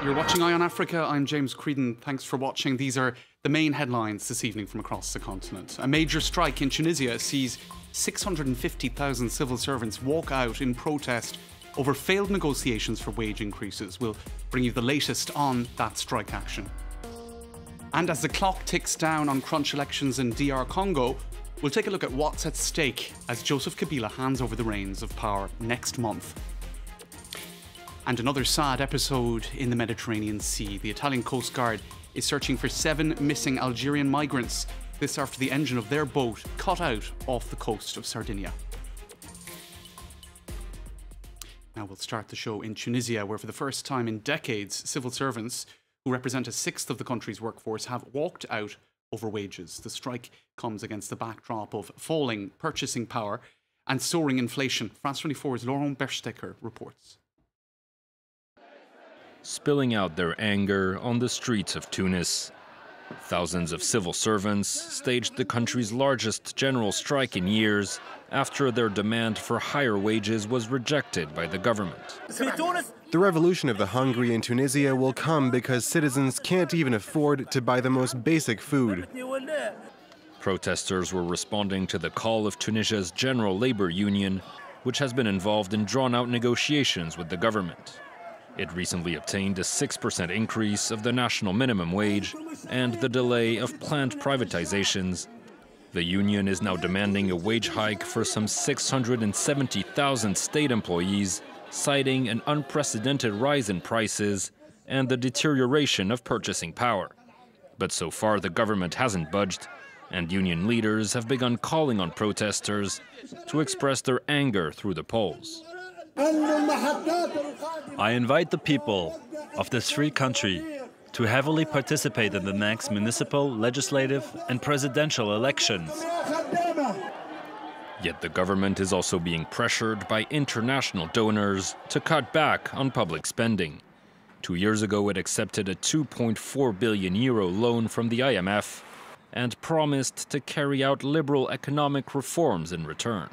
You're watching Eye on Africa. I'm James Creedon. Thanks for watching. These are the main headlines this evening from across the continent. A major strike in Tunisia sees 650,000 civil servants walk out in protest over failed negotiations for wage increases. We'll bring you the latest on that strike action. And as the clock ticks down on crunch elections in DR Congo, we'll take a look at what's at stake as Joseph Kabila hands over the reins of power next month. And another sad episode in the Mediterranean Sea. The Italian Coast Guard is searching for 7 missing Algerian migrants. This after the engine of their boat cut out off the coast of Sardinia. Now we'll start the show in Tunisia, where for the first time in decades, civil servants, who represent a sixth of the country's workforce, have walked out over wages. The strike comes against the backdrop of falling purchasing power and soaring inflation. France 24's Laurent Berstecher reports. Spilling out their anger on the streets of Tunis. Thousands of civil servants staged the country's largest general strike in years after their demand for higher wages was rejected by the government. The revolution of the hungry in Tunisia will come because citizens can't even afford to buy the most basic food. Protesters were responding to the call of Tunisia's General Labor Union, which has been involved in drawn-out negotiations with the government. It recently obtained a 6% increase of the national minimum wage and the delay of planned privatizations. The union is now demanding a wage hike for some 670,000 state employees, citing an unprecedented rise in prices and the deterioration of purchasing power. But so far the government hasn't budged, and union leaders have begun calling on protesters to express their anger through the polls. I invite the people of this free country to heavily participate in the next municipal, legislative and presidential elections. Yet the government is also being pressured by international donors to cut back on public spending. 2 years ago, it accepted a €2.4 billion loan from the IMF and promised to carry out liberal economic reforms in return.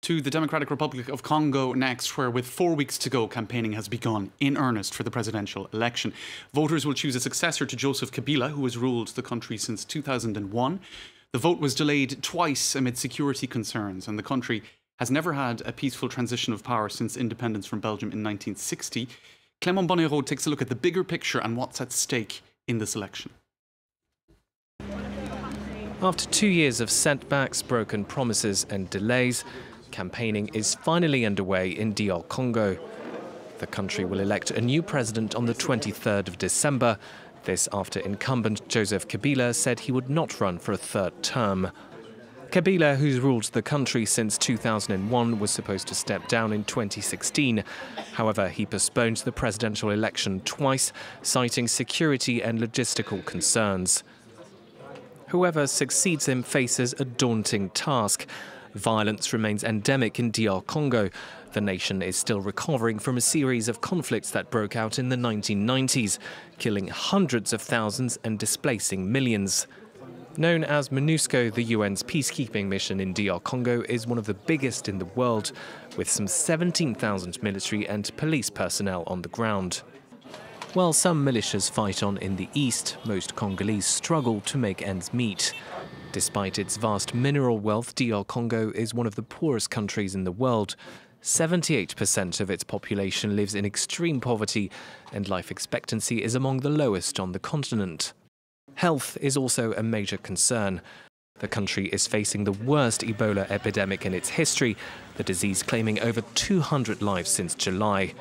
To the Democratic Republic of Congo next, where with 4 weeks to go, campaigning has begun in earnest for the presidential election. Voters will choose a successor to Joseph Kabila, who has ruled the country since 2001. The vote was delayed twice amid security concerns, and the country has never had a peaceful transition of power since independence from Belgium in 1960. Clément Bonnereau takes a look at the bigger picture and what's at stake in this election. After 2 years of setbacks, broken promises and delays, campaigning is finally underway in DR Congo. The country will elect a new president on the 23rd of December. This after incumbent Joseph Kabila said he would not run for a third term. Kabila, who's ruled the country since 2001, was supposed to step down in 2016. However, he postponed the presidential election twice, citing security and logistical concerns. Whoever succeeds him faces a daunting task. Violence remains endemic in DR Congo. The nation is still recovering from a series of conflicts that broke out in the 1990s, killing hundreds of thousands and displacing millions. Known as MONUSCO, the UN's peacekeeping mission in DR Congo is one of the biggest in the world, with some 17,000 military and police personnel on the ground. While some militias fight on in the east, most Congolese struggle to make ends meet. Despite its vast mineral wealth, DR Congo is one of the poorest countries in the world. 78% of its population lives in extreme poverty, and life expectancy is among the lowest on the continent. Health is also a major concern. The country is facing the worst Ebola epidemic in its history, the disease claiming over 200 lives since July.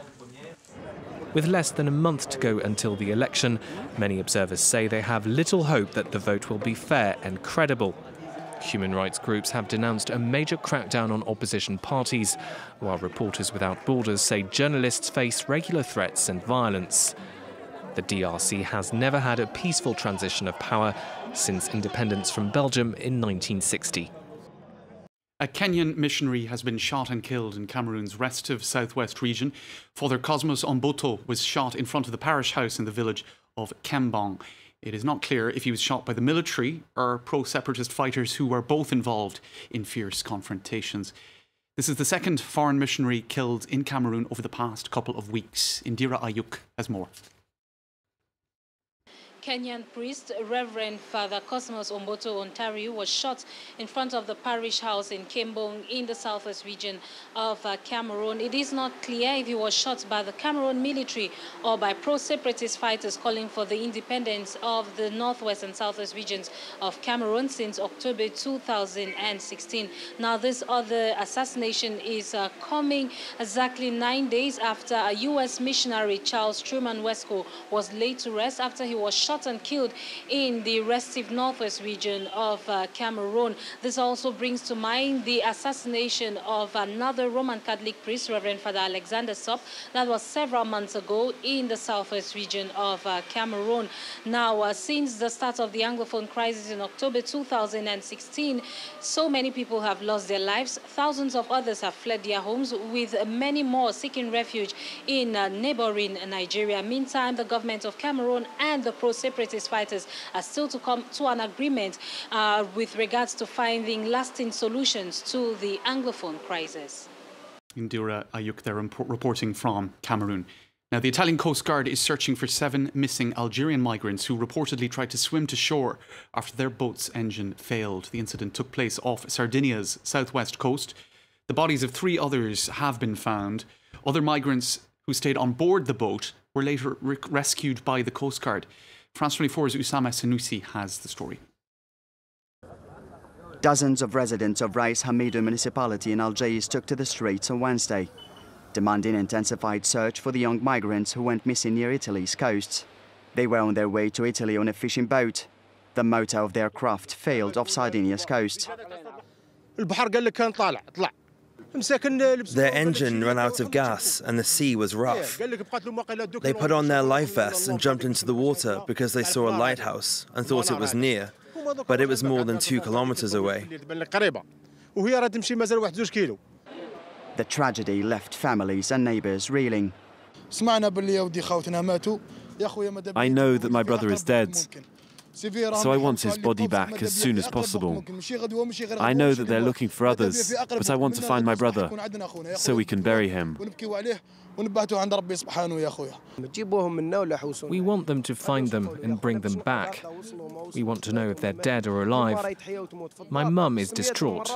With less than a month to go until the election, many observers say they have little hope that the vote will be fair and credible. Human rights groups have denounced a major crackdown on opposition parties, while Reporters Without Borders say journalists face regular threats and violence. The DRC has never had a peaceful transition of power since independence from Belgium in 1960. A Kenyan missionary has been shot and killed in Cameroon's restive southwest region. Father Cosmos Omboto was shot in front of the parish house in the village of Kembong. It is not clear if he was shot by the military or pro-separatist fighters who were both involved in fierce confrontations. This is the second foreign missionary killed in Cameroon over the past couple of weeks. Indira Ayuk has more. Kenyan priest Reverend Father Cosmos Omboto Ontario was shot in front of the parish house in Kembong in the southwest region of Cameroon. It is not clear if he was shot by the Cameroon military or by pro-separatist fighters calling for the independence of the northwest and southwest regions of Cameroon since October 2016. Now, this other assassination is coming exactly 9 days after a U.S. missionary, Charles Truman Wesco, was laid to rest after he was shot and killed in the restive northwest region of Cameroon. This also brings to mind the assassination of another Roman Catholic priest, Reverend Father Alexander Sop. That was several months ago in the southwest region of Cameroon. Now, since the start of the Anglophone crisis in October 2016, so many people have lost their lives. Thousands of others have fled their homes, with many more seeking refuge in neighboring Nigeria. Meantime, the government of Cameroon and the pro-separatist fighters are still to come to an agreement with regards to finding lasting solutions to the Anglophone crisis. Indira Ayuk there reporting from Cameroon. Now, the Italian Coast Guard is searching for 7 missing Algerian migrants who reportedly tried to swim to shore after their boat's engine failed. The incident took place off Sardinia's southwest coast. The bodies of 3 others have been found. Other migrants who stayed on board the boat were later rescued by the Coast Guard. France 24's Usama Sanusi has the story. Dozens of residents of Rais Hamidou municipality in Algiers took to the streets on Wednesday, demanding intensified search for the young migrants who went missing near Italy's coast. They were on their way to Italy on a fishing boat. The motor of their craft failed off Sardinia's coast. Their engine ran out of gas and the sea was rough. They put on their life vests and jumped into the water because they saw a lighthouse and thought it was near, but it was more than 2 kilometers away. The tragedy left families and neighbors reeling. I know that my brother is dead, so I want his body back as soon as possible. I know that they're looking for others, but I want to find my brother so we can bury him. We want them to find them and bring them back. We want to know if they're dead or alive. My mum is distraught.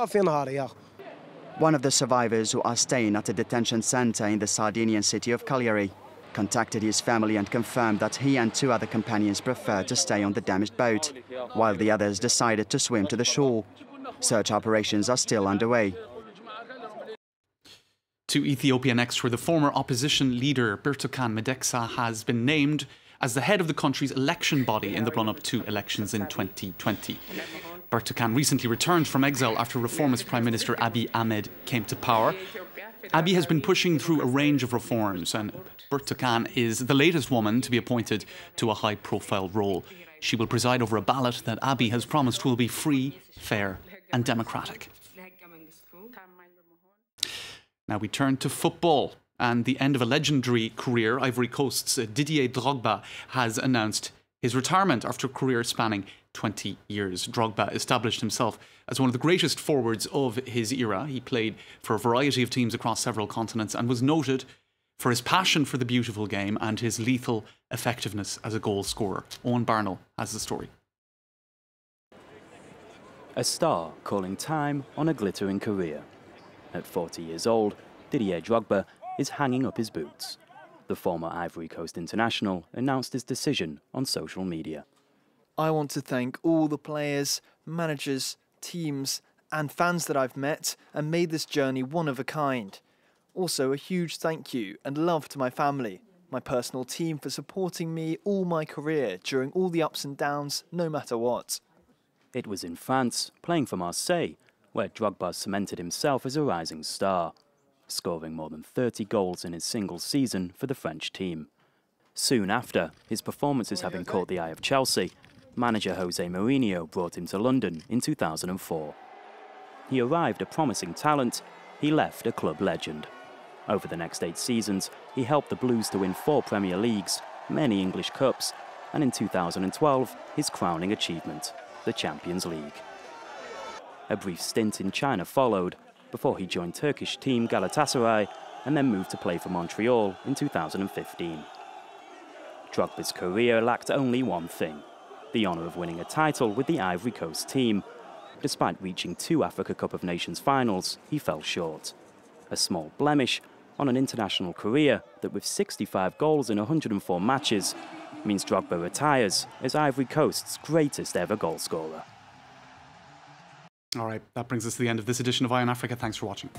One of the survivors, who are staying at a detention center in the Sardinian city of Cagliari, contacted his family and confirmed that he and 2 other companions preferred to stay on the damaged boat, while the others decided to swim to the shore. Search operations are still underway. To Ethiopia next, where the former opposition leader Berstecher Medeksa has been named as the head of the country's election body in the run-up to elections in 2020. Berstecher recently returned from exile after reformist Prime Minister Abiy Ahmed came to power. Abiy has been pushing through a range of reforms, and Berstecher is the latest woman to be appointed to a high-profile role. She will preside over a ballot that Abiy has promised will be free, fair and democratic. Now we turn to football and the end of a legendary career. Ivory Coast's Didier Drogba has announced his retirement after a career spanning 20 years. Drogba established himself as one of the greatest forwards of his era. He played for a variety of teams across several continents and was noted for his passion for the beautiful game and his lethal effectiveness as a goal scorer. Owen Barnell has the story. A star calling time on a glittering career. At 40 years old, Didier Drogba is hanging up his boots. The former Ivory Coast international announced his decision on social media. I want to thank all the players, managers, teams and fans that I've met and made this journey one of a kind. Also a huge thank you and love to my family, my personal team for supporting me all my career during all the ups and downs, no matter what. It was in France, playing for Marseille, where Drogba cemented himself as a rising star, scoring more than 30 goals in his single season for the French team. Soon after, his performances having caught the eye of Chelsea, manager Jose Mourinho brought him to London in 2004. He arrived a promising talent, he left a club legend. Over the next 8 seasons, he helped the Blues to win 4 Premier Leagues, many English Cups, and in 2012, his crowning achievement, the Champions League. A brief stint in China followed, before he joined Turkish team Galatasaray and then moved to play for Montreal in 2015. Drogba's career lacked only one thing: the honour of winning a title with the Ivory Coast team. Despite reaching 2 Africa Cup of Nations finals, he fell short. A small blemish on an international career that, with 65 goals in 104 matches, means Drogba retires as Ivory Coast's greatest ever goalscorer. All right, that brings us to the end of this edition of Eye on Africa. Thanks for watching.